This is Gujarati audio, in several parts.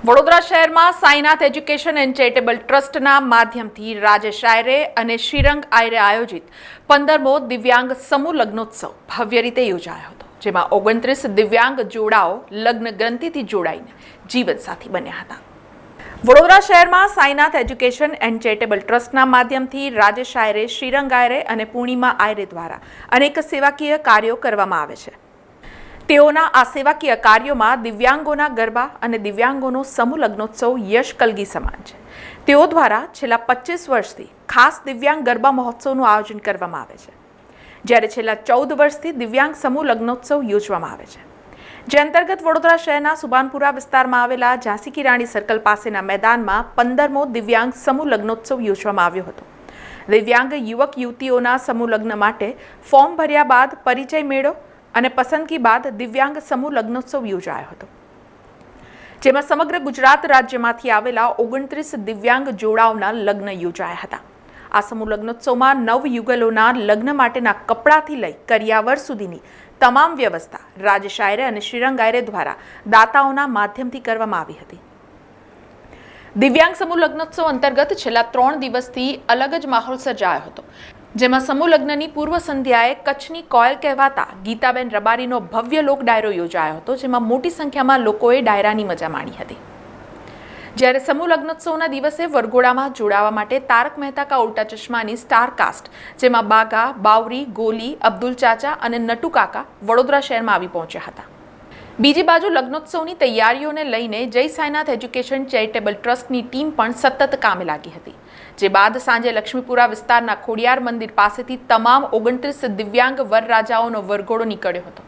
વડોદરા શહેરમાં સાઈનાથ એજ્યુકેશન એન્ડ ચેરિટેબલ ટ્રસ્ટના માધ્યમથી રાજેશ આયરે અને શ્રીરંગ આયરે આયોજિત 15મો દિવ્યાંગ સમૂહ લગ્નોત્સવ ભવ્ય રીતે યોજાયો હતો, જેમાં 29 દિવ્યાંગ જોડાઓ લગ્ન ગ્રંથિથી જોડાઈને જીવનસાથી બન્યા હતા। વડોદરા શહેરમાં સાઈનાથ એજ્યુકેશન એન્ડ ચેરિટેબલ ટ્રસ્ટના માધ્યમથી રાજેશ આયરે, શ્રીરંગ આયરે અને પૂર્ણિમા આયરે દ્વારા અનેક સેવાકીય કાર્યો કરવામાં આવે છે। તેઓના આ સેવાકીય કાર્યોમાં દિવ્યાંગોના ગરબા અને દિવ્યાંગોનો સમૂહ લગ્નોત્સવ યશ કલગી સમાન છે। તેઓ દ્વારા છેલ્લા 25 વર્ષથી ખાસ દિવ્યાંગ ગરબા મહોત્સવનું આયોજન કરવામાં આવે છે, જ્યારે છેલ્લા 14 વર્ષથી દિવ્યાંગ સમૂહ લગ્નોત્સવ યોજવામાં આવે છે, જે અંતર્ગત વડોદરા શહેરના સુભાનપુરા વિસ્તારમાં આવેલા ઝાંસી કી રાણી સર્કલ પાસેના મેદાનમાં 15મો દિવ્યાંગ સમૂહ લગ્નોત્સવ યોજવામાં આવ્યો હતો। દિવ્યાંગ યુવક યુવતીઓના સમૂહ લગ્ન માટે ફોર્મ ભર્યા બાદ પરિચય મેળો અને પસંદગી બાદ દિવ્યાંગ સમૂહ લગ્નોત્સવ યોજાયો હતો, જેમાં સમગ્ર ગુજરાત રાજ્યમાંથી આવેલા 29 દિવ્યાંગ જોડાઓના લગ્ન યોજાયા હતા। આ સમૂહ લગ્નોત્સવમાં નવયુગલોના લગ્ન માટેના કપડાથી લઈ કરિયાવર સુધીની તમામ વ્યવસ્થા રાજેશ આયરે અને શ્રીરંગ આયરે દ્વારા દાતાઓના માધ્યમથી કરવામાં આવી હતી। દિવ્યાંગ સમૂહ લગ્નોત્સવ અંતર્ગત છેલ્લા 3 દિવસથી અલગ જ માહોલ સર્જાયો હતો, જેમાં સમૂહ લગ્નની પૂર્વ સંધ્યાએ કચ્છની કોયલ કહેવાતા ગીતાબેન રબારીનો ભવ્ય લોક ડાયરો યોજાયો હતો, જેમાં મોટી સંખ્યામાં લોકોએ ડાયરાની મજા માણી હતી। જ્યારે સમૂહ લગ્નોત્સવના દિવસે વરઘોડામાં જોડાવા માટે તારક મહેતા કા ઉલ્ટા ચશ્માની સ્ટાર કાસ્ટ, જેમાં બાગા, બાવરી, ગોલી, અબ્દુલ ચાચા અને નટુ કાકા વડોદરા શહેરમાં આવી પહોંચ્યા હતા। બીજી બાજુ લગ્નોત્સવની તૈયારીઓને લઈને જય સાઈનાથ એજ્યુકેશન ચેરિટેબલ ટ્રસ્ટની ટીમ પણ સતત કામે લાગી હતી, જે બાદ સાંજે લક્ષ્મીપુરા વિસ્તારના ખોડિયાર મંદિર પાસેથી તમામ 29 દિવ્યાંગ વરરાજાઓનો વરઘોડો નીકળ્યો હતો।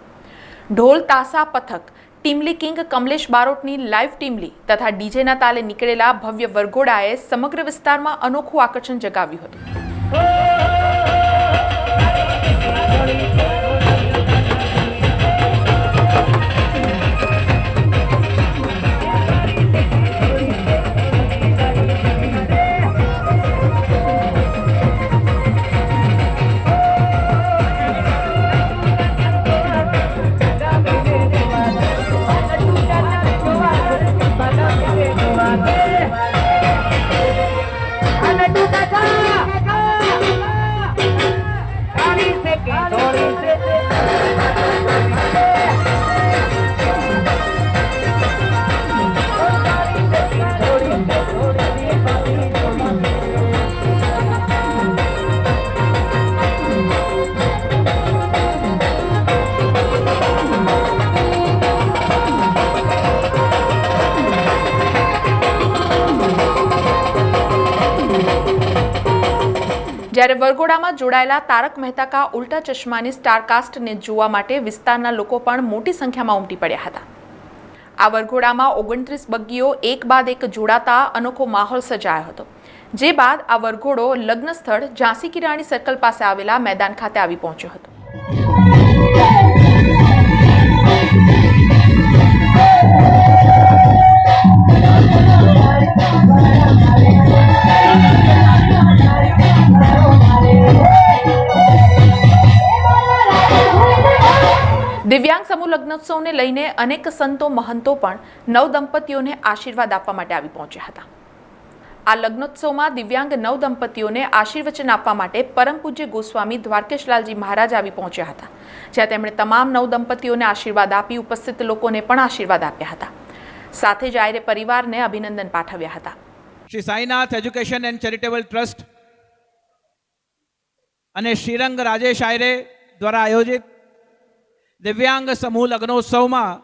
ઢોલ તાસા પથક, ટીમલી કિંગ કમલેશ બારોટની લાઈવ ટીમલી તથા ડીજેના તાલે નીકળેલા ભવ્ય વરઘોડાએ સમગ્ર વિસ્તારમાં અનોખું આકર્ષણ જગાવ્યું હતું। જ્યારે વરઘોડામાં જોડાયેલા તારક મહેતા કા ઉલ્ટા ચશ્માની સ્ટારકાસ્ટને જોવા માટે વિસ્તારના લોકો પણ મોટી સંખ્યામાં ઉમટી પડ્યા હતા। આ વરઘોડામાં 29 બગ્ગીઓ એક બાદ એક જોડાતા અનોખો માહોલ સર્જાયો હતો, જે બાદ આ વરઘોડો લગ્ન સ્થળ ઝાંસી કી રાણી સર્કલ પાસે આવેલા મેદાન ખાતે આવી પહોંચ્યો હતો। દિવ્યાંગ સમૂહ લગ્નોત્સવને લઈને અનેક સંતો મહંતો પણ નવ દંપતીઓને આશીર્વાદ આપવા માટે આવી પહોંચ્યા હતા। આ લગ્નોત્સવમાં દિવ્યાંગ નવ દંપતીઓને આશીર્વચન આપવા માટે પરમ પૂજ્ય ગોસ્વામી દ્વારકેશલાલજી મહારાજ આવી પહોંચ્યા હતા, જ્યાં તેમણે તમામ નવ દંપતીઓને આશીર્વાદ આપી ઉપસ્થિત લોકોને પણ આશીર્વાદ આપ્યા હતા। સાથે જ આયરે પરિવારને અભિનંદન પાઠવ્યા હતા। Shri Sainath education and charitable trust અને શ્રીરંગ રાજેશ આયરે દ્વારા આયોજિત દિવ્યાંગ સમૂહ લગ્નોત્સવમાં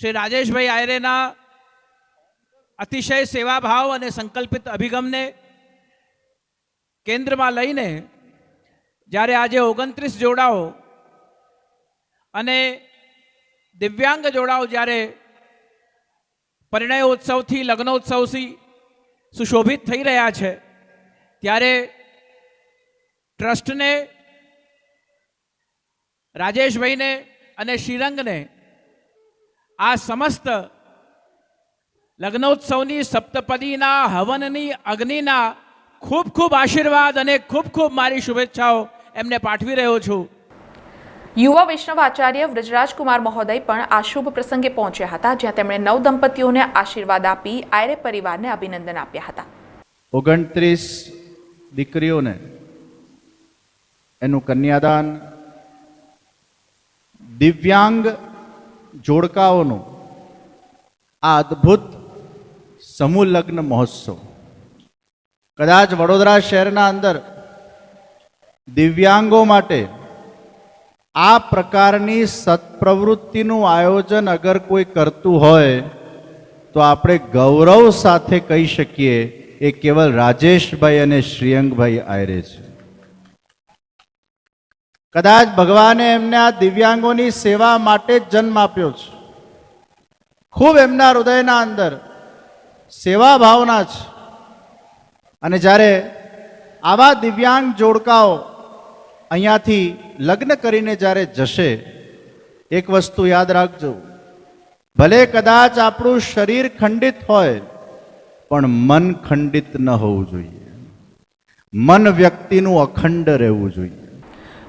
શ્રી રાજેશભાઈ આયરેના અતિશય સેવાભાવ અને સંકલ્પિત અભિગમને કેન્દ્રમાં લઈને જ્યારે આજે 29 જોડાઓ અને દિવ્યાંગ જોડાઓ જ્યારે પરિણયોત્સવથી લગ્નોત્સવથી સુશોભિત થઈ રહ્યા છે, ત્યારે ટ્રસ્ટને, રાજેશભાઈને અને શ્રીરંગને આ સમસ્ત લગ્નોત્સવની સપ્તપદીના હવનની અગ્નિના ખૂબ ખૂબ આશીર્વાદ અને ખૂબ ખૂબ મારી શુભેચ્છાઓ એમને પાઠવી રહ્યો છું। યુવા વૈષ્ણવ આચાર્ય વ્રજરાજકુમાર મહોદય પણ આ શુભ પ્રસંગે પહોંચ્યા હતા, જ્યાં તેમણે નવ દંપતીઓને આશીર્વાદ આપી આયરે પરિવારને અભિનંદન આપ્યા હતા. 29 દીકરીઓને એનું કન્યાદાન, દિવ્યાંગ જોડકાઓનું આ અદ્ભુત સમૂહ લગ્ન મહોત્સવ કદાચ વડોદરા શહેરના અંદર દિવ્યાંગો માટે આ પ્રકારની સત્પ્રવૃત્તિનું આયોજન અગર કોઈ કરતું હોય તો આપણે ગૌરવ સાથે કહી શકીએ એ કેવલ રાજેશભાઈ અને શ્રીયંગભાઈ આયરે છે. કદાચ ભગવાને એમને આ દિવ્યાંગોની સેવા માટે જ જન્મ આપ્યો છે. ખૂબ એમના હૃદયના અંદર સેવા ભાવના છે. અને જ્યારે આવા દિવ્યાંગ જોડકાઓ અહીંયાથી લગ્ન કરીને જ્યારે જશે, એક વસ્તુ યાદ રાખજો, ભલે કદાચ આપણું શરીર ખંડિત હોય પણ મન ખંડિત ન હોવું જોઈએ. મન વ્યક્તિનું અખંડ રહેવું જોઈએ.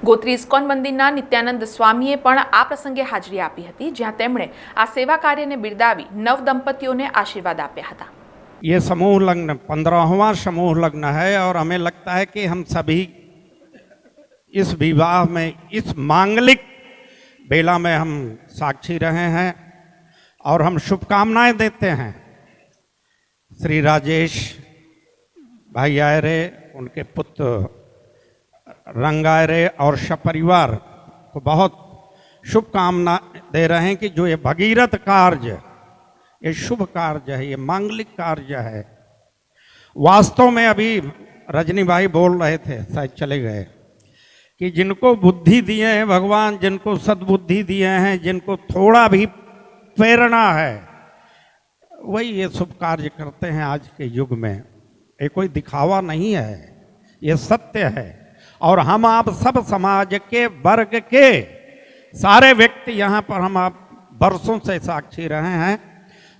ગોત્રી ઇસ્કોન મંદિરના નિત્યાનંદ સ્વામીએ પણ આ પ્રસંગે હાજરી આપી હતી, જ્યાં તેમણે આ સેવા કાર્યને બિરદાવી નવ દંપતીઓને આશીર્વાદ આપ્યા હતા. ये समूह लग्न 15वां समूह लग्न है और हमें लगता है कि हम सभी इस विवाह में, इस मांगलिक बेला में हम साक्षी रहे हैं और हम शुभकामनाएं देते हैं श्री राजेश भाई आयरे, उनके पुत्र रंग आयरे और सपरिवार को बहुत शुभकामना दे रहे हैं कि जो ये भगीरथ कार्य, ये शुभ कार्य है, ये मांगलिक कार्य है. वास्तव में अभी रजनी भाई बोल रहे थे, शायद चले गए, कि जिनको बुद्धि दिए हैं भगवान, जिनको सद्बुद्धि दिए हैं, जिनको थोड़ा भी प्रेरणा है, वही ये शुभ कार्य करते हैं आज के युग में. ये कोई दिखावा नहीं है, ये सत्य है. और हम आप सब समाज के वर्ग के सारे व्यक्ति यहाँ पर हम आप वर्षों से साक्षी रहे हैं.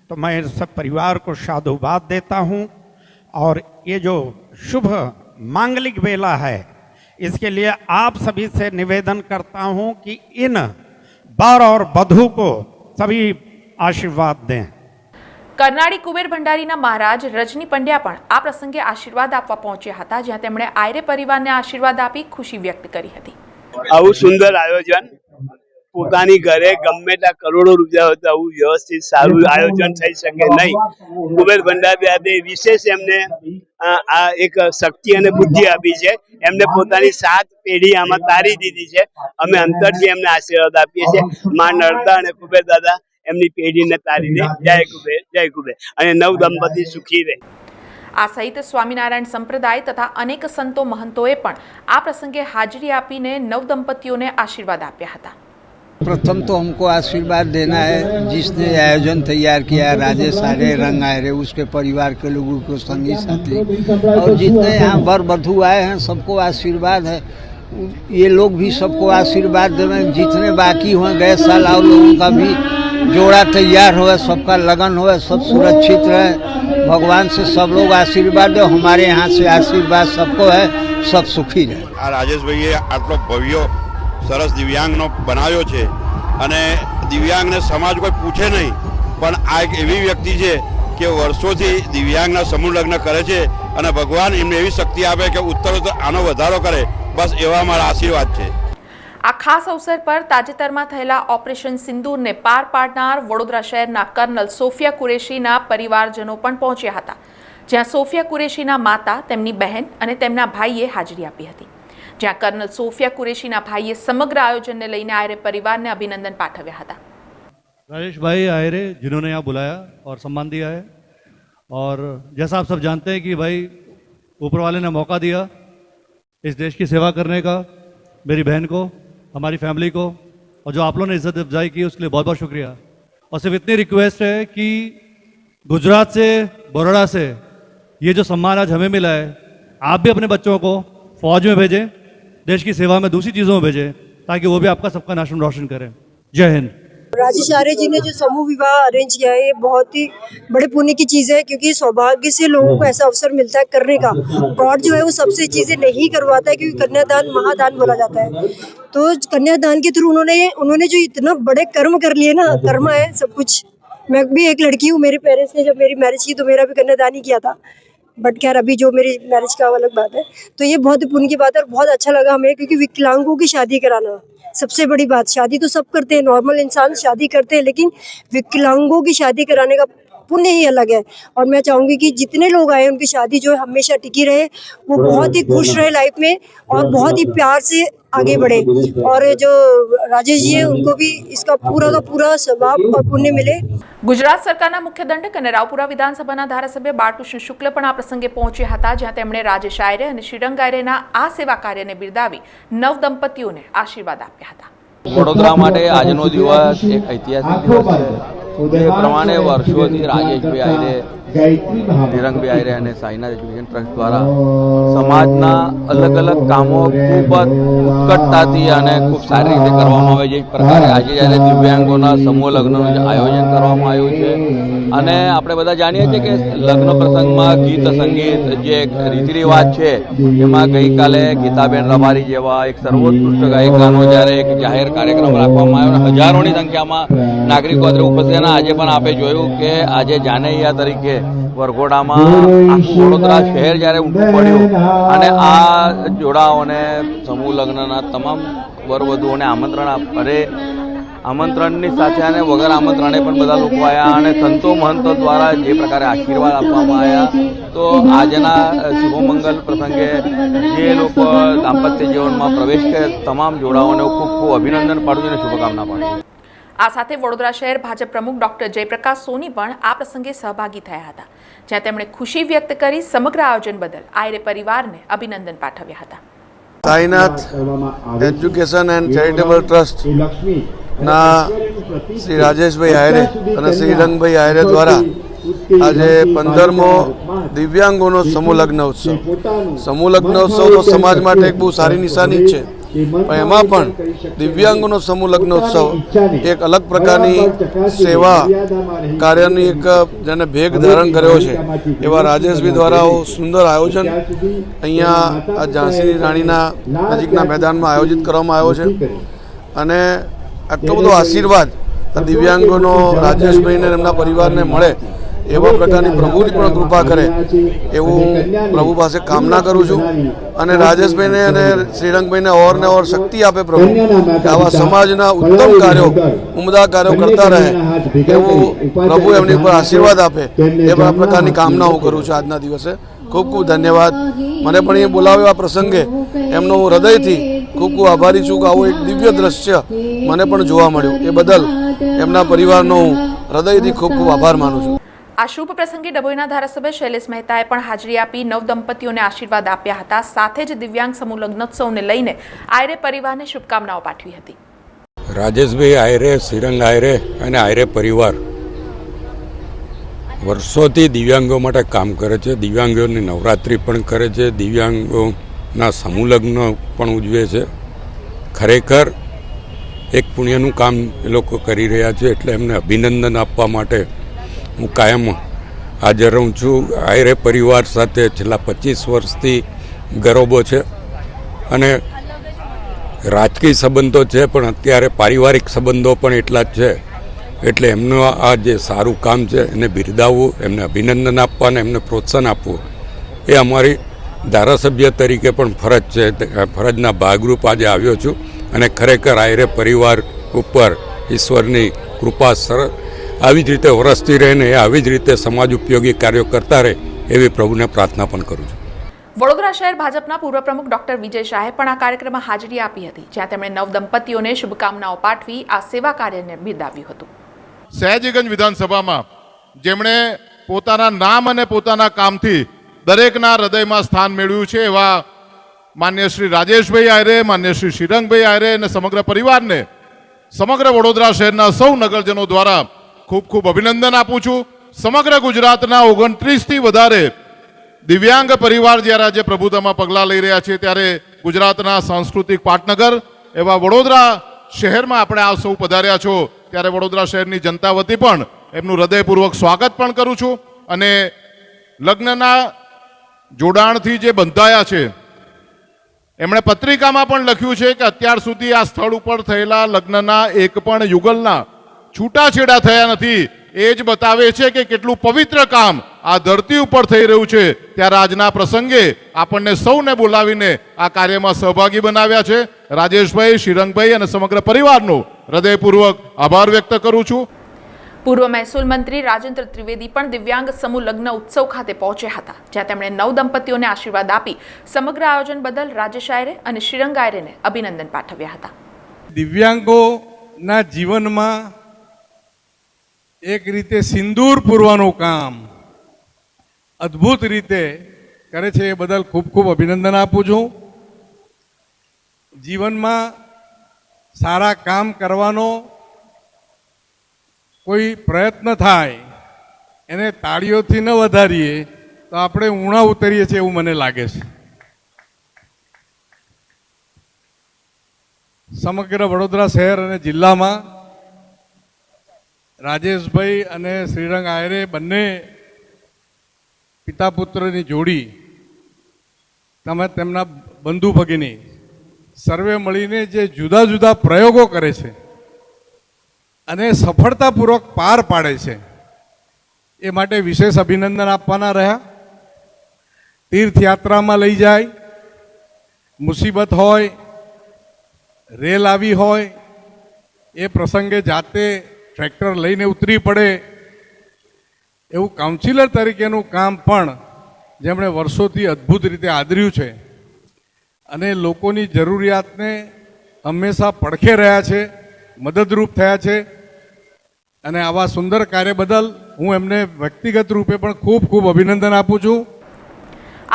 तो मैं सब परिवार को साधुवाद देता हूँ और ये जो शुभ मांगलिक बेला है, इसके लिए आप सभी से निवेदन करता हूँ कि इन वर और वधू को सभी आशीर्वाद दें. કરનાળી કુબેર ભંડારીના મહારાજ રજની પંડ્યા પણ આ પ્રસંગે આશીર્વાદ આપવા પહોંચ્યા હતા, જ્યાં તેમણે આયરે પરિવારને આશીર્વાદ આપી ખુશી વ્યક્ત કરી હતી. આવું સુંદર આયોજન પોતાની ઘરે ગમે ત્યાં કરોડો રૂપિયા હોય તો આવું વ્યવસ્થિત સારું આયોજન થઈ શકે નહીં. કુબેર ભંડારી વિશેષ એમને આ એક શક્તિ અને બુદ્ધિ આપી છે. એમને પોતાની 7 પેઢી આમાં તારી દીધી છે. અમે અંતરથી એમને આશીર્વાદ આપીએ છીએ. માં નર્મદા અને કુબેર દાદા એમની પેઢીને તારીને જય કુબેર જય કુબેર, અને નવ દંપતી સુખી રહે. આ સહિત સ્વામિનારાયણ સંપ્રદાય તથા અનેક સંતો મહંતોએ પણ આ પ્રસંગે હાજરી આપીને નવ દંપતીઓને આશીર્વાદ આપ્યા હતા. प्रथम तो हमको आशीर्वाद देना है जिसने आयोजन तैयार किया, राजेश आयरे, रंग आयरे, उसके परिवार के लोगों को, संगी साथी और जितने यहाँ वर वधू आए हैं सबको आशीर्वाद है. ये लोग भी सबको आशीर्वाद देवें. जितने बाकी हुए गए साल और लोगों का भी जोड़ा तैयार हो, सबका लगन हो, सब सुरक्षित रहे. भगवान से सब लोग आशीर्वाद दो. हमारे यहाँ से आशीर्वाद सबको है, सब सुखी रहे. આ રાજેશભાઈએ આટલો ભવ્ય સરસ દિવ્યાંગનો બનાવ્યો છે અને દિવ્યાંગને સમાજ કોઈ પૂછે નહીં, પણ આ એક એવી વ્યક્તિ છે કે વર્ષોથી દિવ્યાંગના સમૂહ લગ્ન કરે છે અને ભગવાન એમને એવી શક્તિ આપે કે ઉત્તરોત્તર આનો વધારો કરે. બસ એવા મારા આશીર્વાદ છે. આ ખાસ અવસર પર તાજેતરમાં થયેલા ઓપરેશન સિંદૂરને પાર પાડનાર વડોદરા શહેરના કર્નલ સોફિયા કુરેશીના પરિવારજનો પણ પહોંચ્યા હતા, જ્યાં સોફિયા કુરેશીના માતા, તેમની બહેન અને તેમના ભાઈએ હાજરી આપી હતી. જ્યાં કર્નલ સોફિયા કુરેશીના ભાઈએ સમગ્ર આયોજનને લઈને આયરે પરિવારને અભિનંદन પાઠવ્યા હતા. राजेश भाई आयरे जिन्होंने यहाँ बुलाया और सम्मान दिया है, और जैसा आप सब जानते हैं कि भाई ऊपर वाले ने मौका दिया इस देश की सेवा करने का, मेरी बहन को, हमारी फैमिली को, और जो आप लोगों ने इज्जत अफजाई की उसके लिए बहुत बहुत शुक्रिया. और सिर्फ इतनी रिक्वेस्ट है कि गुजरात से, बड़ौदा से ये जो सम्मान आज हमें मिला है, आप भी अपने बच्चों को फौज में भेजें, देश की सेवा में दूसरी चीज़ों में भेजें, ताकि वो भी आपका सबका नाम रोशन करें. जय हिंद. राजेश आर्य जी ने जो समूह विवाह अरेंज किया है ये बहुत ही बड़े पुण्य की चीज़ है, क्योंकि सौभाग्य से लोगों को ऐसा अवसर मिलता है करने का। गॉड जो है वो सबसे चीज़ें नहीं करवाता है, क्योंकि कन्यादान महादान बोला जाता है। तो कन्यादान के थ्रू उन्होंने जो इतना बड़े कर्म कर लिए ना, कर्म है सब कुछ। मैं भी एक लड़की हूँ, मेरे पेरेंट्स ने जब मेरी मैरिज की तो मेरा भी कन्यादान ही किया था, बट खैर अभी जो मेरी मैरिज का अलग बात है। तो ये बहुत पुण्य की बात है और बहुत अच्छा लगा हमें, क्योंकि विकलांगों की शादी कराना सबसे बड़ी बात। शादी तो सब करते हैं, नॉर्मल इंसान शादी करते हैं, लेकिन विकलांगों की शादी कराने का पुण्य ही अलग है। और मैं चाहूँगी कि जितने लोग आए उनकी शादी जो है हमेशा टिकी रहे, वो बहुत ही खुश रहे लाइफ में और बहुत ही प्यार से आगे बढ़े। और जो राजेश जी है उनको भी इसका पूरा का पूरा स्वभाव और पुण्य मिले। ગુજરાત સરકારના મુખ્ય દંડક અને રાવપુરા વિધાનસભાના ધારાસભ્ય બાળકૃષ્ણ શુક્લ પણ આ પ્રસંગે પહોંચ્યા હતા, જ્યાં તેમણે રાજેશ આયરે અને શ્રીરંગ આયરેના આ સેવા કાર્યને બિરદાવી નવ દંપતીઓને આશીર્વાદ આપ્યા હતા. વડોદરા માટે આજનો દિવસ એક ઐતિહાસિક દિવસ છે. એ પ્રમાણે વર્ષોથી રાજેશભાઈ આયરે, શ્રીરંગભાઈ આયરે અને સાઈનાથ એજ્યુકેશન ટ્રસ્ટ દ્વારા સમાજના અલગ અલગ કામો ખૂબ જ ઉત્કટતાથી અને ખૂબ સારી રીતે કરવામાં આવે છે. એ પ્રકારે આજે જ્યારે દિવ્યાંગોના સમૂહ લગ્નનું જે આયોજન કરવામાં આવ્યું છે, અને આપણે બધા જાણીએ છીએ કે લગ્ન પ્રસંગમાં ગીત સંગીત જે રીતિ રિવાજ છે, એમાં ગઈકાલે ગીતાબેન રબારી જેવા એક સર્વોત્કૃષ્ટ ગાયિકાનો જ્યારે એક જાહેર કાર્યક્રમ રાખવામાં આવ્યો અને હજારોની સંખ્યામાં નાગરિકો ઉપસ્થિત. આજે પણ આપણે જોયું કે આજે જાનૈયા તરીકે વરઘોડામાં આખું વડોદરા શહેર જ્યારે ઊંટું પડ્યું અને આ જોડાઓને સમૂહ લગ્નના તમામ વરવધુઓને આમંત્રણની સાથે અને વગર આમંત્રણે પણ બધા લોકો આવ્યા અને સંતો મહંતો દ્વારા જે પ્રકારે આશીર્વાદ આપવામાં આવ્યા, તો આજના શુભમંગલ પ્રસંગે જે લોકો દાંપત્ય જીવનમાં પ્રવેશ કરે તમામ જોડાઓને ખૂબ ખૂબ અભિનંદન પાઠવું અને શુભકામના પાઠવું. આ સાથે વડોદરા શહેર ભાજપ પ્રમુખ ડોક્ટર જયપ્રકાશ સોની પણ આ પ્રસંગે સહભાગી થયા હતા, જ્યાં તેમણે ખુશી વ્યક્ત કરી સમગ્ર આયોજન બદલ આયરે પરિવારને અભિનંદન પાઠવ્યા હતા. Sainath education and charitable trust ના શ્રી રાજેશભાઈ આયરે અને શ્રીરંગભાઈ આયરે દ્વારા આજે 15મો દિવ્યાંગોનો સમૂહ લગ્ન ઉત્સવ. સમૂહ લગ્ન ઉત્સવ તો સમાજ માટે એક બહુ સારી નિશાની છે, પણ એમાં પણ દિવ્યાંગોનો સમૂહ લગ્ન ઉત્સવ એક અલગ પ્રકારની સેવા કાર્યની એક જેને ભેગ ધારણ કર્યો છે, એવા રાજેશભાઈ દ્વારા સુંદર આયોજન અહીંયા આ ઝાંસીની રાણીના નજીકના મેદાનમાં આયોજિત કરવામાં આવ્યો છે. અને આટલો બધો આશીર્વાદ આ દિવ્યાંગોનો રાજેશભાઈને એમના પરિવારને મળે એવા પ્રકારની પ્રભુની પણ કૃપા કરે એવું હું પ્રભુ પાસે કામના કરું છું. અને રાજેશભાઈને અને શ્રીરંગભાઈને ઓરને ઓર શક્તિ આપે પ્રભુ, કે આવા સમાજના ઉત્તમ કાર્યો, ઉમદા કાર્યો કરતા રહે એવું પ્રભુ એમની ઉપર આશીર્વાદ આપે એ પ્રકારની કામના હું કરું છું. આજના દિવસે ખૂબ ખૂબ ધન્યવાદ. મને પણ એ બોલાવ્યો આ પ્રસંગે એમનો હું હૃદયથી ખૂબ ખૂબ આભારી છું કે આવું એક દિવ્ય દ્રશ્ય મને પણ જોવા મળ્યું. એ બદલ એમના પરિવારનો હું હૃદયથી ખૂબ ખૂબ આભાર માનું છું. આ શુભ પ્રસંગે ડભોઈના ધારાસભ્ય શૈલેષ મહેતાએ પણ હાજરી આપી નવ દંપતીઓને આશીર્વાદ આપ્યા હતા. સાથે જ દિવ્યાંગ સમૂહ લગ્નોત્સવને લઈને આયરે પરિવારને શુભકામનાઓ પાઠવી હતી. રાજેશભાઈ આયરે, શ્રીરંગ આયરે અને આયરે પરિવાર વર્ષોથી દિવ્યાંગો માટે કામ કરે છે. દિવ્યાંગોની નવરાત્રિ પણ કરે છે, દિવ્યાંગોના સમૂહ લગ્ન પણ ઉજવે છે. ખરેખર એક પુણ્યનું કામ એ લોકો કરી રહ્યા છે, એટલે એમને અભિનંદન આપવા માટે હું કાયમ હાજર રહું છું. આયરે પરિવાર સાથે છેલ્લા 25 વર્ષથી ગરોબો છે અને રાજકીય સંબંધો છે, પણ અત્યારે પારિવારિક સંબંધો પણ એટલા જ છે. એટલે એમનું આ જે સારું કામ છે એને બિરદાવવું, એમને અભિનંદન આપવા અને એમને પ્રોત્સાહન આપવું એ અમારી ધારાસભ્ય તરીકે પણ ફરજ છે. ફરજના ભાગરૂપ આજે આવ્યો છું અને ખરેખર આયરે પરિવાર ઉપર ઈશ્વરની કૃપા આવી જ રીતે વરસતી રહે ને એ આવી જ રીતે સમાજ ઉપયોગી કાર્યો કરતા રહે એવી પ્રભુને પ્રાર્થના પણ કરું છું. વડોદરા શહેર ભાજપના પૂર્વ પ્રમુખ ડોક્ટર વિજય શાહે પણ આ કાર્યક્રમમાં હાજરી આપી હતી, જ્યાં તેમણે નવ દંપતીઓને શુભકામનાઓ પાઠવી આ સેવા કાર્યને બિરદાવ્યું હતું. સયાજીગંજ વિધાનસભામાં જેમણે પોતાના નામ અને પોતાના કામથી દરેકના હૃદયમાં સ્થાન મેળવ્યું છે એવા માન્ય શ્રી રાજેશભાઈ આયરે, માન્ય શ્રી શ્રીરંગભાઈ આયરે અને સમગ્ર પરિવારને સમગ્ર વડોદરા શહેરના સૌ નગરજનો દ્વારા ખૂબ ખૂબ અભિનંદન આપું છું. સમગ્ર ગુજરાતના 29થી વધારે દિવ્યાંગ પરિવાર જ્યારે આજે પ્રભુતામાં પગલાં લઈ રહ્યા છે, ત્યારે ગુજરાતના સાંસ્કૃતિક પાટનગર એવા વડોદરા શહેરમાં આપણે આ સૌ પધાર્યા છો ત્યારે વડોદરા શહેરની જનતા વતી પણ એમનું હૃદયપૂર્વક સ્વાગત પણ કરું છું. અને લગ્નના જોડાણથી જે બંધાયા છે એમણે પત્રિકામાં પણ લખ્યું છે કે અત્યાર સુધી આ સ્થળ ઉપર થયેલા લગ્નના એક પણ યુગલના છૂટાછેડા થયા નથી. એ જ બતાવે છે કે કેટલું પવિત્ર કામ આ ધરતી ઉપર થઈ રહ્યું છે. ત્યારે આજના પ્રસંગે આપણને સૌને બોલાવીને આ કાર્યમાં સહભાગી બનાવ્યા છે. રાજેશભાઈ, શ્રીરંગભાઈ અને સમગ્ર પરિવારનો હૃદયપૂર્વક આભાર વ્યક્ત કરું છું. પૂર્વ મહેસૂલ મંત્રી રાજેન્દ્ર ત્રિવેદી પણ દિવ્યાંગ સમૂહ લગ્ન ઉત્સવ ખાતે પહોંચ્યા હતા, જ્યાં તેમણે નવ દંપતીઓને આશીર્વાદ આપી સમગ્ર આયોજન બદલ રાજેશ આયરે અને શ્રીરંગ આયરેને અભિનંદન પાઠવ્યા હતા. દિવ્યાંગોના જીવનમાં એક રીતે સિંદૂર પૂરવાનું કામ અદ્ભુત રીતે કરે છે, એ બદલ ખૂબ ખૂબ અભિનંદન આપું છું. જીવનમાં સારા કામ કરવાનો કોઈ પ્રયત્ન થાય એને તાળીઓથી ન વધારીએ તો આપણે ઊણા ઉતરીએ છીએ એવું મને લાગે છે. સમગ્ર વડોદરા શહેર અને જિલ્લામાં રાજેશભાઈ અને શ્રીરંગ આયરે બંને પિતા પુત્રની જોડી તમે તેમના બંધુ ભગીની સર્વે મળીને જે જુદા જુદા પ્રયોગો કરે છે અને સફળતાપૂર્વક પાર પાડે છે એ માટે વિશેષ અભિનંદન આપવાના રહ્યા. તીર્થયાત્રામાં લઈ જાય, મુસીબત હોય, રેલ આવી હોય, એ પ્રસંગે જાતે ટ્રેક્ટર લઈને ઉતરી પડે એવું કાઉન્સિલર તરીકેનું કામ પણ જેમણે વર્ષોથી અદ્ભુત રીતે આદર્યું છે અને લોકોની જરૂરિયાતને હંમેશા પડખે રહ્યા છે, મદદરૂપ થયા છે. અને આવા સુંદર કાર્ય બદલ હું એમને વ્યક્તિગત રૂપે પણ ખૂબ ખૂબ અભિનંદન આપું છું.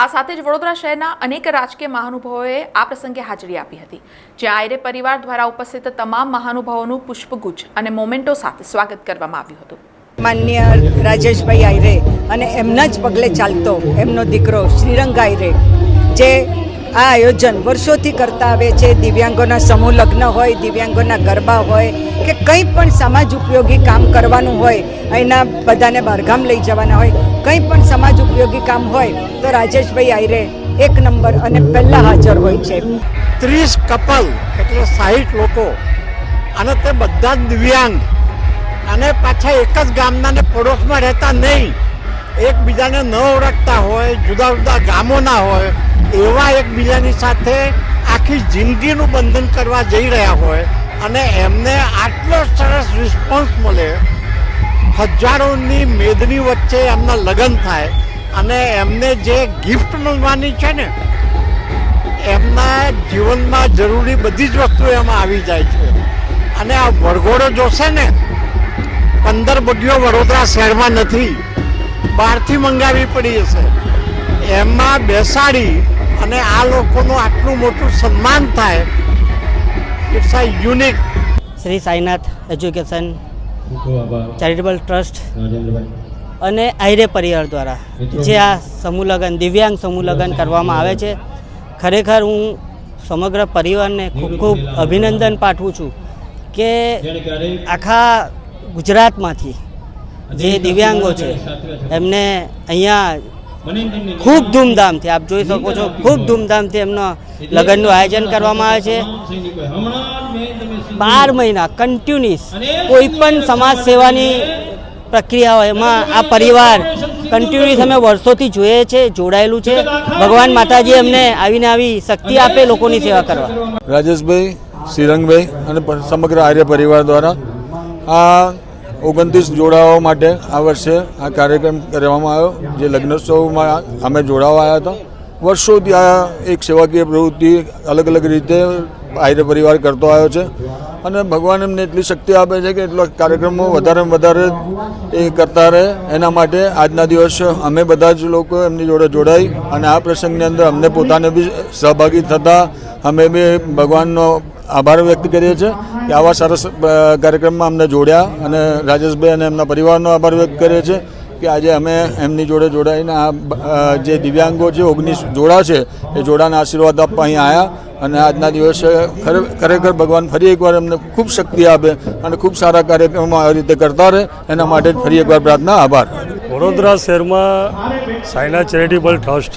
આ સાથે જ વડોદરા શહેરના અનેક રાજકીય મહાનુભાવોએ આ પ્રસંગે હાજરી આપી હતી, જ્યાં આયરે પરિવાર દ્વારા ઉપસ્થિત તમામ મહાનુભાવોનું પુષ્પગુચ્છ અને મોમેન્ટો સાથે સ્વાગત કરવામાં આવ્યું હતું. માન્ય રાજેશભાઈ આયરે અને એમના જ પગલે ચાલતો એમનો દીકરો શ્રીરંગ આયરે જે આ આયોજન વર્ષોથી કરતા આવે છે, દિવ્યાંગોના સમૂહ લગ્ન હોય, દિવ્યાંગોના ગરબા હોય કે કંઈ પણ સમાજ ઉપયોગી કામ કરવાનું હોય, અહીંના બધાને બહારગામ લઈ જવાના હોય, કંઈ પણ સમાજ ઉપયોગી કામ હોય તો રાજેશભાઈ આયરે એક નંબર અને પહેલા હાજર હોય છે. 30 કપલ એટલે 60 લોકો અને તે બધા જ દિવ્યાંગ અને પાછા એક જ ગામના ને પડોશમાં રહેતા નહીં, એકબીજાને ન ઓળખતા હોય, જુદા જુદા ગામોના હોય, એવા એકબીજાની સાથે આખી જિંદગીનું બંધન કરવા જઈ રહ્યા હોય અને એમને આટલો સરસ રિસ્પોન્સ મળે, હજારોની મેદની વચ્ચે એમના લગ્ન થાય અને એમને જે ગિફ્ટ મળવાની છે ને, એમના જીવનમાં જરૂરી બધી જ વસ્તુ એમાં આવી જાય છે. અને આ વરઘોડો જોશે ને, 15 બગીઓ વડોદરા શહેરમાં નથી, બહારથી મંગાવી પડી હશે. એમાં બેસાડી અને આ લોકોનું આટલું મોટું સન્માન થાય, it's a unique. Shri Sainath education charitable trust અને આયરે પરિવાર દ્વારા જે આ સમૂહ લગ્ન, દિવ્યાંગ સમૂહ લગ્ન કરવામાં આવે છે, ખરેખર હું સમગ્ર પરિવારને ખૂબ ખૂબ અભિનંદન પાઠવું છું કે આખા ગુજરાતમાંથી જે દિવ્યાંગો છે એમને અહીંયા ખૂબ ધૂમધામથી, આપ જોઈ શકો છો, ખૂબ ધૂમધામથી એમના લગ્નનું આયોજન કરવામાં આવે છે. 12 મહિના કન્ટિન્યુઅસ કોઈ પણ સમાજ સેવાની પ્રક્રિયા હોય એમાં આ પરિવાર કન્ટિન્યુઅસ અમે વર્ષોથી જોઈએ છે, જોડાયેલું છે. ભગવાન માતાજી એમને આવીને આવી શક્તિ આપે લોકોની સેવા કરવા. રાજેશભાઈ, શ્રીરંગભાઈ અને સમગ્ર આર્ય પરિવાર દ્વારા આ 29 જોડાવા માટે આ વર્ષે આ કાર્યક્રમ કરવામાં આવ્યો, જે લગ્નોત્સવમાં અમે જોડાવા આવ્યા હતા. વર્ષોથી આ એક સેવાકીય પ્રવૃત્તિ અલગ અલગ રીતે આર્ય પરિવાર કરતો આવ્યો છે અને ભગવાન એમને એટલી શક્તિ આપે છે કે એટલા કાર્યક્રમો વધારે એ કરતા રહે. એના માટે આજના દિવસ અમે બધા જ લોકો એમની જોડે જોડાઈ અને આ પ્રસંગની અંદર અમને પોતાને બી સહભાગી થતા અમે બી ભગવાનનો આભાર વ્યક્ત કરીએ છીએ કે આવા સરસ કાર્યક્રમમાં અમને જોડ્યા અને રાજેશભાઈ અને એમના પરિવારનો આભાર વ્યક્ત કરીએ છીએ કે આજે અમે એમની જોડે જોડાઈને આ જે દિવ્યાંગો છે 19 જોડા છે એ જોડાના આશીર્વાદ આપવા અહીંયા આવ્યા અને આજના દિવસે ખરેખર ભગવાન ફરી એકવાર એમને ખૂબ શક્તિ આપે અને ખૂબ સારા કાર્યક્રમો આ રીતે કરતા રહે, એના માટે ફરી એકવાર પ્રાર્થના, આભાર. વડોદરા શહેરમાં સાયના ચેરિટેબલ ટ્રસ્ટ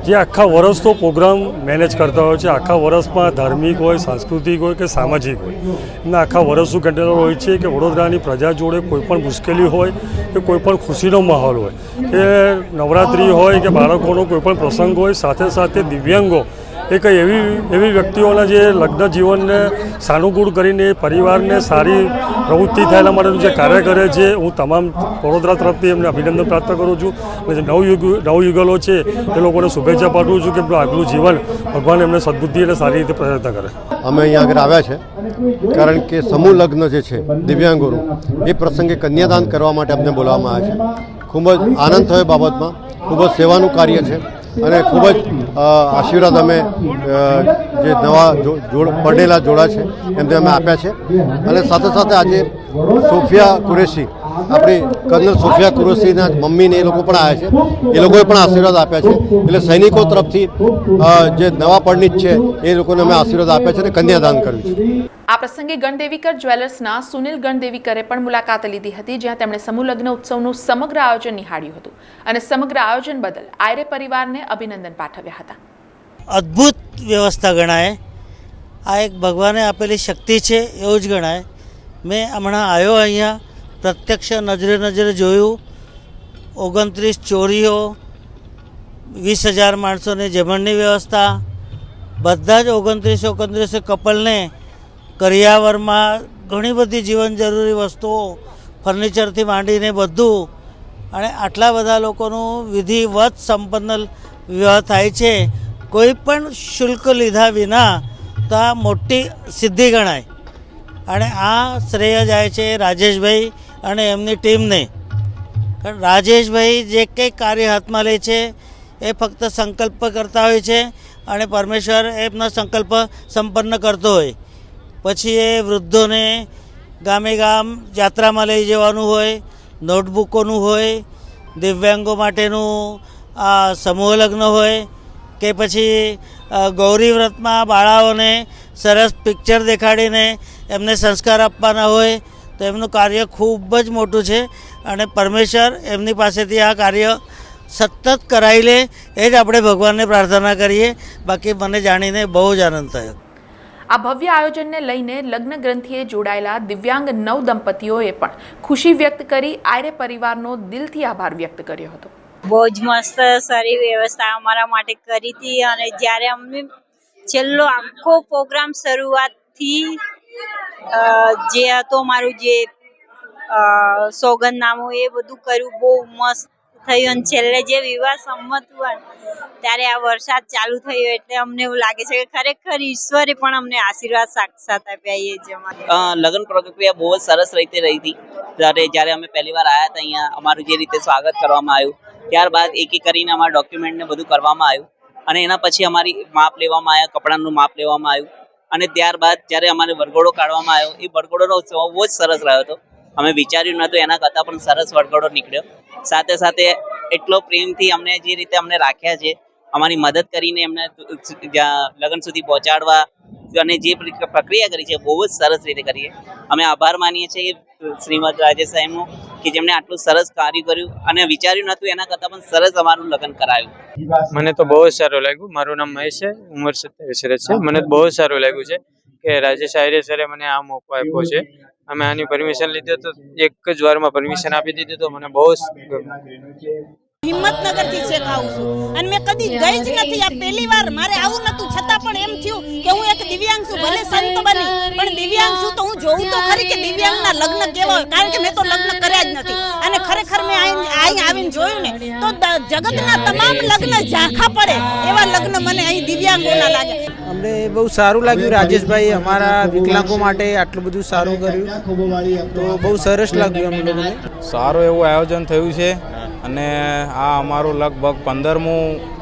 જે આખા વર્ષનો પ્રોગ્રામ મેનેજ કરતા હોય છે. આખા વર્ષમાં ધાર્મિક હોય, સાંસ્કૃતિક હોય કે સામાજિક હોય, એમના આખા વર્ષનું કંટેનર હોય છે કે વડોદરાની પ્રજા જોડે કોઈ પણ મુશ્કેલી હોય કે કોઈ પણ ખુશીનો માહોલ હોય કે નવરાત્રિ હોય કે બાળકોનો કોઈ પણ પ્રસંગ હોય, સાથે સાથે દિવ્યાંગો એ કંઈ એવી વ્યક્તિઓના જે લગ્ન જીવનને સાનુકૂળ કરીને પરિવારને સારી પ્રવૃત્તિ થયેલા માટેનું જે કાર્ય કરે છે, હું તમામ વડોદરા તરફથી એમને અભિનંદન પ્રાપ્ત કરું છું. અને જે નવયુગલો છે એ લોકોને શુભેચ્છા પાઠવું છું કે આગલું જીવન ભગવાન એમને સદબુદ્ધિ અને સારી રીતે પ્રયત્ન કરે. અમે અહીંયા આગળ આવ્યા છે કારણ કે સમૂહ લગ્ન જે છે દિવ્યાંગોનું, એ પ્રસંગે કન્યાદાન કરવા માટે અમને બોલાવવામાં આવ્યા છે. ખૂબ જ આનંદ થયો બાબતમાં. ખૂબ જ સેવાનું કાર્ય છે અને ખૂબ જ આશીર્વાદ અમે જે નવા પડેલા જોડા છે એમને અમે આપ્યા છે. અને સાથે સાથે આજે સોફિયા કુરેશી, આપણી કર્નલ સોફિયા કુરેશીના મમ્મીને એ લોકો પણ આવ્યા છે, એ લોકોએ પણ આશીર્વાદ આપ્યા છે. એટલે સૈનિકો તરફથી જે નવા પરિણીત છે એ લોકોને અમે આશીર્વાદ આપ્યા છે અને કન્યાદાન કર્યું છે. આ પ્રસંગે ગણદેવીકર જ્વેલર્સના સુનિલ ગણદેવીકરે પણ મુલાકાત લીધી હતી, જ્યાં તેમણે સમૂહ લગ્ન ઉત્સવનું સમગ્ર આયોજન નિહાળ્યું હતું અને સમગ્ર આયોજન બદલ આયરે પરિવારને અભિનંદન પાઠવ્યા હતા. અદ્ભુત વ્યવસ્થા ગણાય. આ એક ભગવાને આપેલી શક્તિ છે એવું જ ગણાય. મેં હમણાં આવ્યો અહીંયા, પ્રત્યક્ષ નજરે જોયું. 29 ચોરીઓ, 20,000 માણસોની જમણની વ્યવસ્થા, બધા જ 29 કપલને કરિયાવરમાં ઘણી બધી જીવન જરૂરી વસ્તુઓ, ફર્નિચરથી માંડીને બધું, અને આટલા બધા લોકોનું વિધિવત સંપન્ન વિવાહ થાય છે કોઈ પણ શુલ્ક લીધા વિના, તો આ મોટી સિદ્ધિ ગણાય. અને આ શ્રેય જાય છે રાજેશભાઈ અને એમની ટીમને. કારણ રાજેશભાઈ જે કંઈ કાર્ય હાથમાં લે છે એ ફક્ત સંકલ્પ કરતા હોય છે અને પરમેશ્વર એમનો સંકલ્પ સંપન્ન કરતો હોય. પછી એ વૃદ્ધોને ગામે ગામ યાત્રામાં લઈ જવાનું હોય, નોટબુકોનું હોય, દિવ્યાંગો માટેનું સમૂહ લગ્ન હોય કે પછી ગૌરી વ્રતમાં બાળાઓને સરસ પિક્ચર દેખાડીને એમને સંસ્કાર આપવાના હોય, તો એમનું કાર્ય ખૂબ જ મોટું છે અને પરમેશ્વર એમની પાસેથી આ કાર્ય સતત કરાવી લે એ જ આપણે ભગવાનને પ્રાર્થના કરીએ. બાકી મને જાણીને બહુ જ આનંદ થયો. આ ભવ્ય આયોજનને લઈને લગ્ન ગ્રંથિએ જોડાયેલા દિવ્યાંગ નવ દંપતીઓએ પણ ખુશી વ્યક્ત કરી આયરે પરિવારનો દિલથી આભાર વ્યક્ત કર્યો હતો. બહુ જ મસ્ત સારી વ્યવસ્થા અમારા માટે કરી હતી. અને જ્યારે અમે છેલ્લો આખો પ્રોગ્રામ શરૂઆતથી જે હતો અમારું જે સોગંદનામું એ બધું કર્યું, બહુ મસ્ત થયું. અને છેલ્લે જે વિવાહ સંમત હોય ત્યારે આ વરસાદ ચાલુ થયો એટલે અમને એવું લાગે છે કે ખરેખર ઈશ્વરે પણ અમને આશીર્વાદ સાક્ષાત આપ્યા. એ જ લગ્ન પ્રક્રિયા બહુ જ સરસ રીતે રહી હતી. જ્યારે અમે પહેલી વાર આવ્યા હતા અહીંયા, અમારું જે રીતે સ્વાગત કરવામાં આવ્યું, ત્યારબાદ એક એક કરીને અમારા ડોક્યુમેન્ટને બધું કરવામાં આવ્યું અને એના પછી અમારી માપ લેવામાં આવ્યા, કપડાનું માપ લેવામાં આવ્યું અને ત્યારબાદ જ્યારે અમારે વરઘોડો કાઢવામાં આવ્યો, એ વરઘોડોનો ઉત્સવ બહુ જ સરસ રહ્યો હતો. અમે વિચાર્યું નહોતું એના કરતાં પણ સરસ વરઘોડો નીકળ્યો. સાથે સાથે એટલો પ્રેમથી અમને જે રીતે અમને રાખ્યા છે, અમારી મદદ કરીને એમને લગ્ન સુધી પહોંચાડવા અને જે પ્રક્રિયા કરી છે બહુ જ સરસ રીતે કરીએ. અમે આભાર માનીએ છીએ શ્રીમદ રાજેશ સાહેબનો કે જેમણે આટલું સરસ કાર્ય કર્યું અને વિચાર્યું નહોતું એના કરતાં પણ સરસ અમારું લગ્ન કરાયું. મને તો બહુ જ સારું લાગ્યું. મારું નામ મહેશ છે, ઉંમર 27 વર્ષ છે. મને બહુ જ સારું લાગ્યું છે કે રાજેશ આયરે સરે મને આ મોકો આપ્યો છે. અમે આની પરમિશન લીધો તો એક જ વારમાં પરમિશન આપી દીધી, તો મને બહુ જ હિંમતનગરથી છેક આવું છું અને મેં કદી ગઈ જ નથી. આ પહેલી વાર મારે આવું નતું, છતાં પણ એમ થયું કે હું એક દિવ્યાંગ છું, ભલે સંત બની પણ દિવ્યાંગ છું તો હું જોઉં તો ખરી કે દિવ્યાંગના લગ્ન કેવા હોય. કારણ કે મેં તો લગ્ન કર્યા જ નથી અને ખરેખર મેં અહીં આવીને જોયું ને તો જગતના તમામ લગ્ન ઝાંખા પડે એવા લગ્ન મને અહીં દિવ્યાંગોના લાગે. અમને બહુ સારું લાગ્યું. રાજેશભાઈ અમારા વિકલાંગો માટે આટલું બધું સારું કર્યું, તો બહુ સરસ લાગ્યું અમને લોકોને. સારું એવું આયોજન થયું છે અને આ અમારું લગભગ 15મું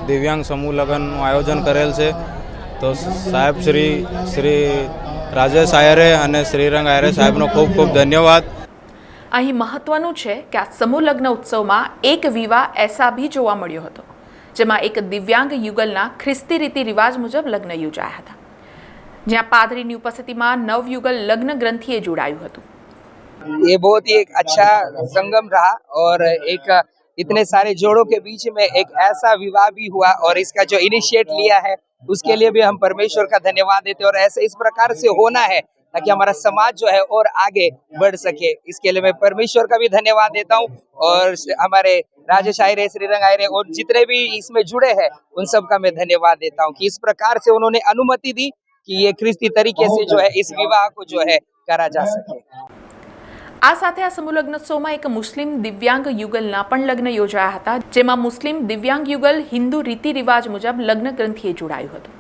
દિવ્યાંગ સમૂહ લગ્નનું આયોજન કરેલ છે. તો સાહેબ શ્રી રાજેશ આયરે અને શ્રીરંગ આયરે સાહેબનો ખૂબ ખૂબ ધન્યવાદ. અહીં મહત્વનું છે કે આ સમૂહ લગ્ન ઉત્સવમાં એક વિવાહ એસા ભી જોવા મળ્યો હતો જેમાં એક દિવ્યાંગ યુગલના ખ્રિસ્તી રીતિ રિવાજ મુજબ લગ્ન યોજાયા હતા, જ્યાં પાદરીની ઉપસ્થિતિમાં નવયુગલ લગ્ન ગ્રંથિએ જોડાયું હતું. ये बहुत ही एक अच्छा संगम रहा और एक इतने सारे जोड़ों के बीच में एक ऐसा विवाह भी हुआ और इसका जो इनिशिएट लिया है उसके लिए भी हम परमेश्वर का धन्यवाद देते हैं और ऐसे इस प्रकार से होना है ताकि हमारा समाज जो है और आगे बढ़ सके. इसके लिए मैं परमेश्वर का भी धन्यवाद देता हूँ और हमारे राजेश आयरे, श्रीरंग आयरे और जितने भी इसमें जुड़े हैं उन सब का मैं धन्यवाद देता हूँ कि इस प्रकार से उन्होंने अनुमति दी कि ये ख्रिस्ती तरीके से जो है इस विवाह को जो है करा जा सके. આ સાથે આ સમૂહ લગ્નોત્સવમાં એક મુસ્લિમ દિવ્યાંગ યુગલના પણ લગ્ન યોજાયા હતા, જેમાં મુસ્લિમ દિવ્યાંગ યુગલ હિન્દુ રીતિ રિવાજ મુજબ લગ્ન ગ્રંથિએ જોડાયું હતું.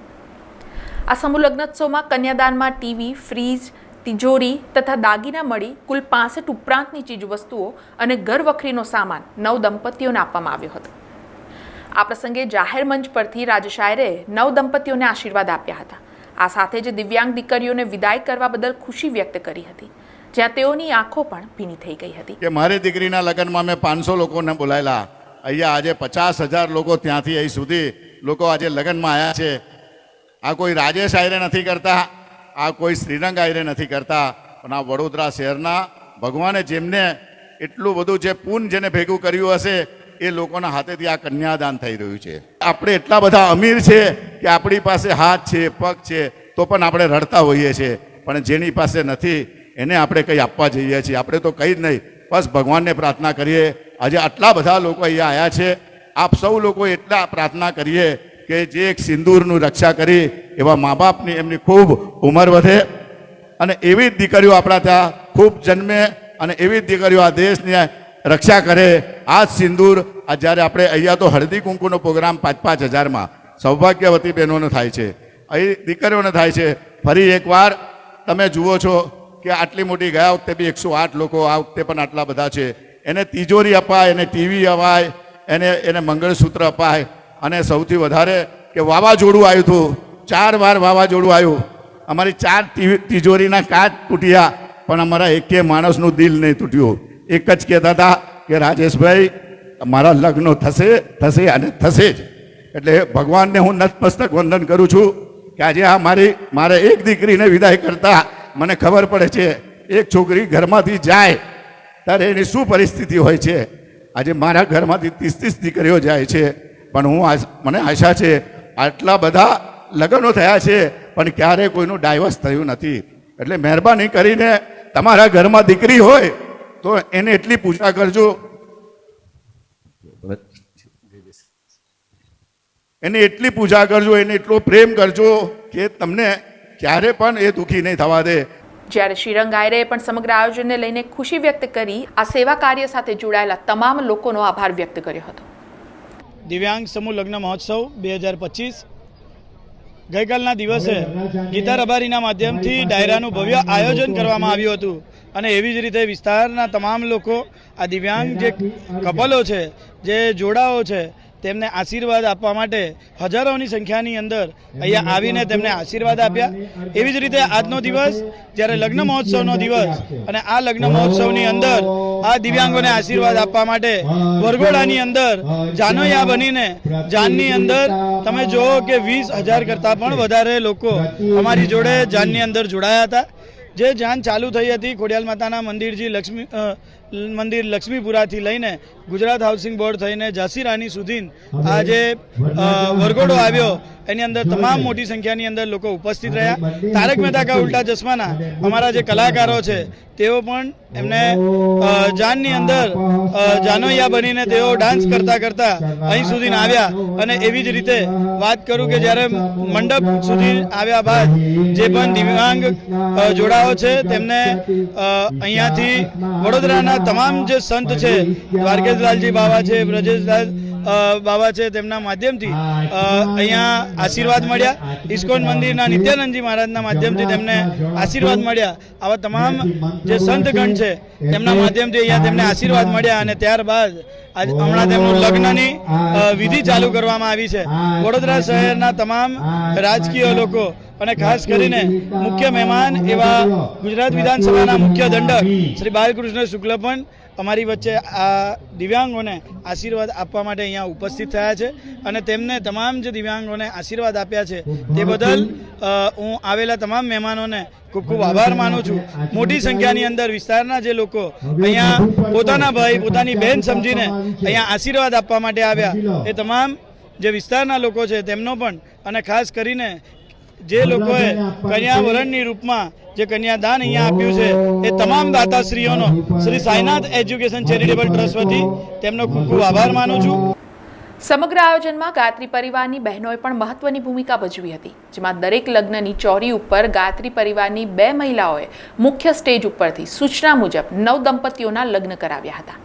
આ સમૂહ લગ્નોત્સવમાં કન્યાદાનમાં ટીવી, ફ્રીજ, તિજોરી તથા દાગીના મળી કુલ 65 ઉપરાંતની ચીજવસ્તુઓ અને ઘરવખરીનો સામાન નવ દંપતીઓને આપવામાં આવ્યો હતો. આ પ્રસંગે જાહેર મંચ પરથી રાજેશ આયરે નવ દંપતીઓને આશીર્વાદ આપ્યા હતા. આ સાથે જ દિવ્યાંગ દીકરીઓને વિદાય કરવા બદલ ખુશી વ્યક્ત કરી હતી, જ્યાં તેઓની આંખો પણ ભીની થઈ ગઈ હતી. કે મારી દીકરીના લગ્નમાં મેં 500 લોકોને બોલાયેલા, અહીંયા આજે 50,000 લોકો ત્યાંથી અહીં સુધી લોકો આજે લગ્નમાં આવ્યા છે. આ કોઈ રાજેશ આયરે નથી કરતા, આ કોઈ શ્રીરંગ આયરે નથી કરતા, પણ આ વડોદરા શહેરના ભગવાને જેમને એટલું બધું જે પૂન જેને ભેગું કર્યું હશે એ લોકોના હાથેથી આ કન્યાદાન થઈ રહ્યું છે. આપણે એટલા બધા અમીર છે કે આપણી પાસે હાથ છે, પગ છે, તો પણ આપણે રડતા હોઈએ છીએ, પણ જેની પાસે નથી એને આપણે કંઈ આપવા જઈએ છીએ. આપણે તો કંઈ જ નહીં, બસ ભગવાનને પ્રાર્થના કરીએ. આજે આટલા બધા લોકો અહીંયા આવ્યા છે, આપ સૌ લોકો એટલા પ્રાર્થના કરીએ કે જે એક સિંદૂરનું રક્ષા કરી એવા મા બાપની એમની ખૂબ ઉંમર વધે અને એવી જ દીકરીઓ આપણા ત્યાં ખૂબ જન્મે અને એવી જ દીકરીઓ આ દેશની રક્ષા કરે. આ જ સિંદૂર આ જ્યારે આપણે અહીંયા તો હળદી કુંકુનો પ્રોગ્રામ 5,000-5,000માં સૌભાગ્યવતી બહેનોને થાય છે, અહીં દીકરીઓને થાય છે. ફરી એકવાર તમે જુઓ છો કે આટલી મોટી ગયા વખતે બી 108 લોકો, આ વખતે પણ આટલા બધા છે. એને તિજોરી અપાય, એને ટીવી અપાય, એને મંગળસૂત્ર અપાય અને સૌથી વધારે કે વાવાઝોડું આવ્યું હતું, 4 વાર વાવાઝોડું આવ્યું, અમારી 4 તિજોરીના કાચ તૂટ્યા પણ અમારા એકે માણસનું દિલ નહીં તૂટ્યું. એક જ કહેતા હતા કે રાજેશભાઈ મારા લગ્નો થશે અને થશે જ. એટલે ભગવાનને હું નતમસ્તક વંદન કરું છું કે આજે આ મારે એક દીકરીને વિદાય કરતા મને ખબર પડે છે એક છોકરી ઘરમાંથી જાય ત્યારે એની શું પરિસ્થિતિ હોય છે. આજે મારા ઘરમાંથી 30-30 દીકરીઓ જાય છે, પણ મને આશા છે આટલા બધા લગ્નો થયા છે પણ ક્યારેય કોઈનું ડાયવર્સ થયું નથી. એટલે મહેરબાની કરીને તમારા ઘરમાં દીકરી હોય તો એને એટલી પૂજા કરજો, એને એટલી પૂજા કરજો, એને એટલો પ્રેમ કરજો કે તમને ક્યારે પણ એ દુઃખી નહીં થવા દે. જ્યારે શ્રીરંગ આયરેએ પણ સમગ્ર આયોજનને લઈને ખુશી વ્યક્ત કરી આ સેવા કાર્ય સાથે જોડાયેલા તમામ લોકોનો આભાર વ્યક્ત કર્યો હતો. દિવ્યાંગ સમૂહ લગ્ન મહોત્સવ 2025 ગઈકાલના દિવસે ગીતા રબારીના માધ્યમથી ડાયરાનું ભવ્ય આયોજન કરવામાં આવ્યું હતું અને એવી જ રીતે વિસ્તારના તમામ લોકો આ દિવ્યાંગ જે કપલો છે, જે જોડાઓ છે, તેમને આશીર્વાદ આપવા માટે હજારોની સંખ્યાની અંદર અહીંયા આવીને તેમને આશીર્વાદ આપ્યા. એવી જ રીતે આજનો દિવસ જ્યારે લગ્ન મહોત્સવનો દિવસ અને આ લગ્ન મહોત્સવની અંદર આ દિવ્યાંગોને આશીર્વાદ આપવા માટે વરઘોડાની અંદર જાનોયા બનીને જાનની અંદર તમે જુઓ કે 20,000 કરતાં પણ વધારે લોકો અમારી જોડે જાનની અંદર જોડાયા હતા. જે જાન ચાલુ થઈ હતી ખોડિયાલ માતાના મંદિર લક્ષ્મીપુરાથી લઈને ગુજરાત હાઉસિંગ બોર્ડ થઈને ઝાંસી રાની સુધી આ જે વરઘોડો આવ્યો એની અંદર તમામ મોટી સંખ્યાની અંદર લોકો ઉપસ્થિત રહ્યા. તારક મહેતા કા ઉલ્ટા ચશ્માના અમારા જે કલાકારો છે તેઓ પણ એમને જાનની અંદર જાનોયા બનીને તેઓ ડાન્સ કરતા કરતા અહીં સુધી આવ્યા. અને એવી જ રીતે વાત કરું કે જ્યારે મંડપ સુધી આવ્યા બાદ જે પણ દિવ્યાંગ જોડાઓ છે તેમને અહીંયાથી વડોદરાના તમામ જે સંત છે, દ્વારકેશલાલજી બાવા છે, બ્રજેશલાલ બાબા છે, તેમના માધ્યમથી અહીંયા આશીર્વાદ મળ્યા. ઇસ્કોન મંદિરના નિત્યાનંદજી મહારાજના માધ્યમથી તેમને આશીર્વાદ મળ્યા. આવા તમામ જે સંતગણ છે તેમના માધ્યમથી અહીંયા તેમને આશીર્વાદ મળ્યા અને ત્યારબાદ હમણાં તેમનું લગ્નની વિધિ ચાલુ કરવામાં આવી છે. વડોદરા શહેરના તમામ રાજકીય લોકો અને ખાસ કરીને મુખ્ય મહેમાન એવા ગુજરાત વિધાનસભાના મુખ્ય દંડક શ્રી બાલકૃષ્ણ શુક્લ પણ અમારી વચ્ચે આ દિવ્યાંગોને આશીર્વાદ આપવા માટે અહીંયા ઉપસ્થિત થયા છે અને તેમને તમામ જે દિવ્યાંગોને આશીર્વાદ આપ્યા છે તે બદલ હું આવેલા તમામ મહેમાનોને ખૂબ ખૂબ આભાર માનું છું. મોટી સંખ્યાની અંદર વિસ્તારના જે લોકો અહીંયા પોતાના ભાઈ પોતાની બહેન સમજીને અહીંયા આશીર્વાદ આપવા માટે આવ્યા એ તમામ જે વિસ્તારના લોકો છે તેમનો પણ અને ખાસ કરીને જે લોકોએ કન્યાવરણની રૂપમાં જે કન્યાદાન અહીંયા આપ્યું છે એ તમામ દાતાશ્રીઓનો Shri Sainath education charitable trust વતી તેમનો ખૂબ ખૂબ આભાર માનું છું. સમગ્ર આયોજનમાં ગાયત્રી પરિવારની બહેનોએ પણ મહત્વની ભૂમિકા ભજવી હતી, જેમાં દરેક લગ્નની ચોરી ઉપર ગાયત્રી પરિવારની 2 મહિલાઓએ મુખ્ય સ્ટેજ ઉપરથી સૂચના મુજબ 9 દંપતીઓના લગ્ન કરાવ્યા હતા.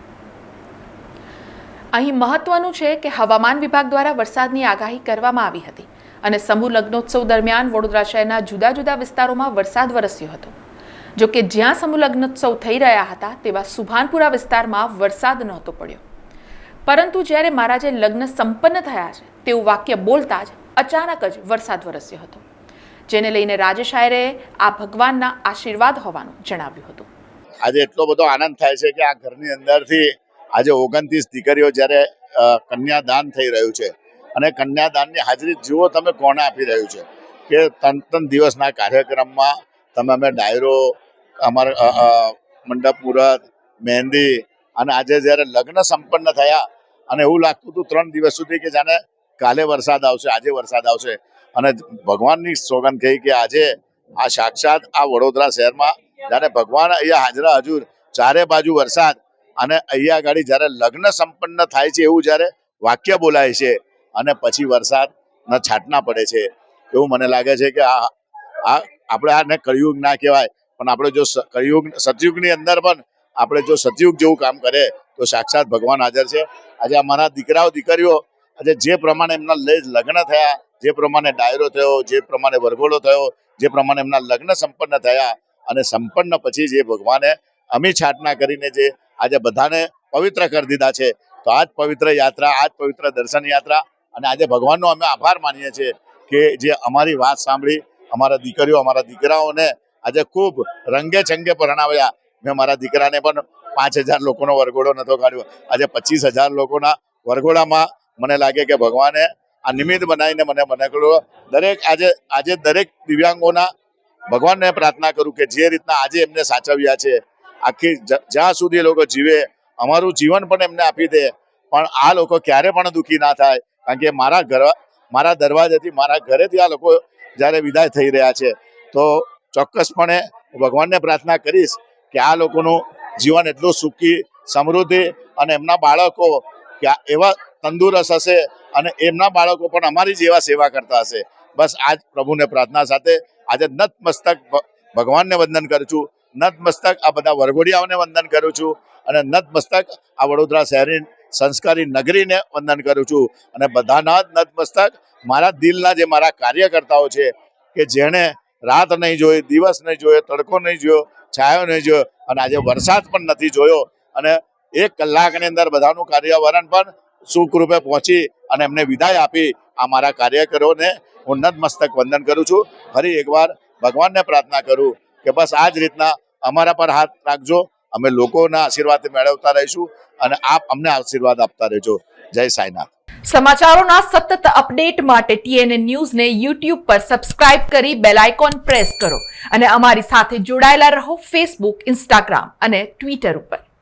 અહીં મહત્વનું છે કે હવામાન વિભાગ દ્વારા વરસાદની આગાહી કરવામાં આવી હતી અને સમૂહ લગ્નોત્સવ દરમિયાન વડોદરા શહેરના જુદા જુદા વિસ્તારોમાં વરસાદ વરસ્યો હતો. જો કે જ્યાં સમૂહ લગ્નોત્સવ થઈ રહ્યા હતા તેવા સુભાનપુરા વિસ્તારમાં વરસાદ નહોતો પડ્યો, પરંતુ જ્યારે મારા જે લગ્ન સંપન્ન થયા છે તેવું વાક્ય બોલતા જ અચાનક જ વરસાદ વરસ્યો હતો, જેને લઈને રાજેશ આયરે આ ભગવાનના આશીર્વાદ હોવાનું જણાવ્યું હતું. આજે એટલો બધો આનંદ થાય છે કે આ ઘરની અંદરથી આજે 29 દીકરીઓ જ્યારે કન્યાદાન થઈ રહ્યું છે અને કન્યાદાનની હાજરી જુઓ તમે કોને આપી રહ્યું છે કે 3 દિવસના કાર્યક્રમમાં તમે અમે ડાયરો, અમારા મંડપ મુહૂર્ત, મહેંદી અને આજે જ્યારે લગ્ન સંપન્ન થયા અને એવું લાગતું હતું 3 દિવસ સુધી કે જાણે કાલે વરસાદ આવશે, આજે વરસાદ આવશે અને ભગવાનની સોગંદ કહી કે આજે આ સાક્ષાત આ વડોદરા શહેરમાં જાણે ભગવાન અહીંયા હાજરા હજુર, ચારે બાજુ વરસાદ અને અહીંયા આગળ જ્યારે લગ્ન સંપન્ન થાય છે એવું જ્યારે વાક્ય બોલાય છે અને પછી વરસાદના છાંટના પડે છે એવું મને લાગે છે કે આ આપણે આને કળિયુગ ના કહેવાય, પણ આપણે જો કળિયુગ સતયુગની અંદર પણ આપણે જો સતયુગ જેવું કામ કરે તો સાક્ષાત ભગવાન હાજર છે. આજે અમારા દીકરાઓ દીકરીઓ આજે જે પ્રમાણે એમના લગ્ન થયા, જે પ્રમાણે ડાયરો થયો, જે પ્રમાણે વરઘોડો થયો, જે પ્રમાણે એમના લગ્ન સંપન્ન થયા અને સંપન્ન પછી જે ભગવાને અમી છાટના કરીને જે આજે બધાને પવિત્ર કરી દીધા છે, તો આ જ પવિત્ર યાત્રા, આ જ પવિત્ર દર્શન યાત્રા અને આજે ભગવાનનો અમે આભાર માનીએ છીએ કે જે અમારી વાત સાંભળી અમારા દીકરીઓ અમારા દીકરાઓને આજે ખૂબ રંગે ચંગે પરણાવ્યા. મેં મારા દીકરાને પણ 5000 લોકોનો વરઘોડો નતો કાઢ્યો, આજે 25000 લોકોના વરઘોડામાં મને લાગે કે ભગવાને આ નિમિત્ત બનાવીને મને કર્યો. દરેક આજે દરેક દિવ્યાંગોના ભગવાનને પ્રાર્થના કરું કે જે રીતના આજે એમને સાચવ્યા છે, આખી જ્યાં સુધી લોકો જીવે અમારું જીવન પણ એમને આપી દે, પણ આ લોકો ક્યારે પણ દુઃખી ના થાય, કારણ કે મારા દરવાજેથી મારા ઘરેથી આ લોકો જ્યારે વિદાય થઈ રહ્યા છે તો ચોક્કસપણે ભગવાનને પ્રાર્થના કરીશ કે આ લોકોનું જીવન એટલું સુખી સમૃદ્ધિ અને એમના બાળકો એવા તંદુરસ્ત હશે અને એમના બાળકો પણ અમારી જેવા સેવા કરતા હશે. બસ આજ પ્રભુને પ્રાર્થના સાથે આજે નતમસ્તક ભગવાનને વંદન કરું છું, નતમસ્તક આ બધા વરઘોડિયાઓને વંદન કરું છું અને નતમસ્તક આ વડોદરા શહેરની સંસ્કારી નગરીને વંદન કરું છું અને બધાના જ નતમસ્તક મારા દિલના જે મારા કાર્યકર્તાઓ છે કે જેણે રાત નહીં જોઈ, દિવસ નહીં જોયો, તડકો નહીં જોયો, છાયો નહીં જોયો અને આજે વરસાદ પણ નથી જોયો અને 1 કલાકની અંદર બધાનું કાર્યવરણ પણ સુખરૂપે પહોંચી અને એમને વિદાય આપી આ મારા કાર્યકરોને હું નતમસ્તક વંદન કરું છું. ફરી એકવાર ભગવાનને પ્રાર્થના કરું કે બસ આ જ રીતના અમારા પર હાથ રાખજો, અમે લોકોના આશીર્વાદ મેળવતા રહીશું અને આપ અમને આશીર્વાદ આપતા રહેજો. જય સાઈનાથ. સમાચારોના સતત અપડેટ માટે TNN ન્યૂઝને YouTube પર સબસ્ક્રાઇબ કરી બેલ આઇકોન પ્રેસ કરો અને અમારી સાથે જોડાયેલા રહો Facebook, Instagram અને Twitter ઉપર.